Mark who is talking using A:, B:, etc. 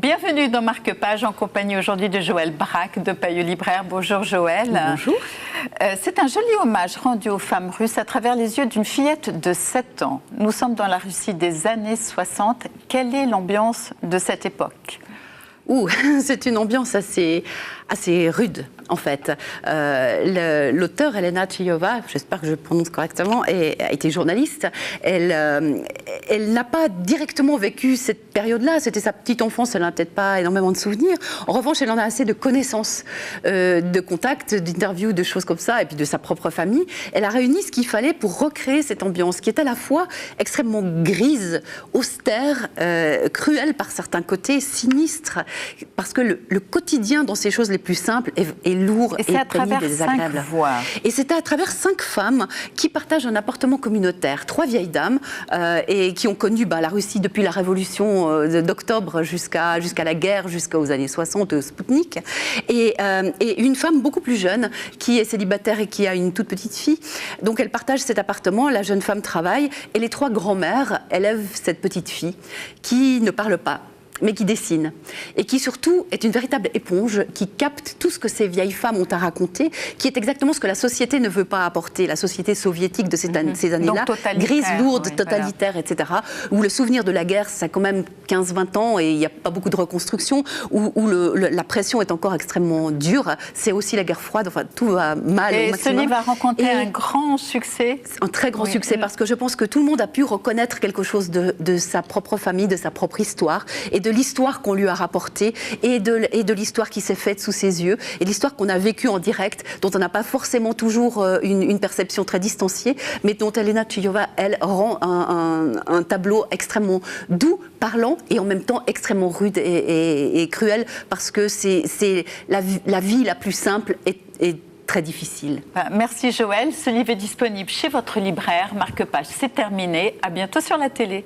A: Bienvenue dans Marque-Page en compagnie aujourd'hui de Joëlle Braque de Payot Libraire. Bonjour Joëlle.
B: Bonjour.
A: C'est un joli hommage rendu aux femmes russes à travers les yeux d'une fillette de 7 ans. Nous sommes dans la Russie des années 60. Quelle est l'ambiance de cette époque ?
B: C'est une ambiance assez rude, en fait. L'auteure, Elena Tchiyova, j'espère que je prononce correctement, a été journaliste. Elle n'a pas directement vécu cette période-là. C'était sa petite enfance, elle n'a peut-être pas énormément de souvenirs. En revanche, elle en a assez de connaissances, de contacts, d'interviews, de choses comme ça, et puis de sa propre famille. Elle a réuni ce qu'il fallait pour recréer cette ambiance, qui est à la fois extrêmement grise, austère, cruelle par certains côtés, sinistre, parce que le quotidien dans ces choses les plus simples est lourd et pénible et désagréable. Et c'était à travers 5 femmes qui partagent un appartement communautaire, 3 vieilles dames et qui ont connu la Russie depuis la révolution d'octobre jusqu'à la guerre, jusqu'aux années 60, Spoutnik, et une femme beaucoup plus jeune qui est célibataire et qui a une toute petite fille. Donc elle partage cet appartement, la jeune femme travaille et les 3 grands-mères élèvent cette petite fille qui ne parle pas, mais qui dessine, et qui surtout est une véritable éponge, qui capte tout ce que ces vieilles femmes ont à raconter, qui est exactement ce que la société ne veut pas apporter, la société soviétique de ces années-là, grise, lourde, totalitaire, voilà. Etc., où le souvenir de la guerre, ça a quand même 15-20 ans, et il n'y a pas beaucoup de reconstruction, où la pression est encore extrêmement dure, c'est aussi la guerre froide, enfin tout va mal au maximum.
A: Et ce livre va rencontrer un grand succès.
B: Un très grand succès, parce que je pense que tout le monde a pu reconnaître quelque chose de sa propre famille, de sa propre histoire, et de l'histoire qu'on lui a rapportée et de l'histoire qui s'est faite sous ses yeux et l'histoire qu'on a vécue en direct, dont on n'a pas forcément toujours une perception très distanciée, mais dont Elena Tchiyova, elle, rend un tableau extrêmement doux, parlant et en même temps extrêmement rude et cruel, parce que c'est la vie la plus simple et très difficile.
A: Merci Joëlle. Ce livre est disponible chez votre libraire. Marque-Page, c'est terminé. À bientôt sur la télé.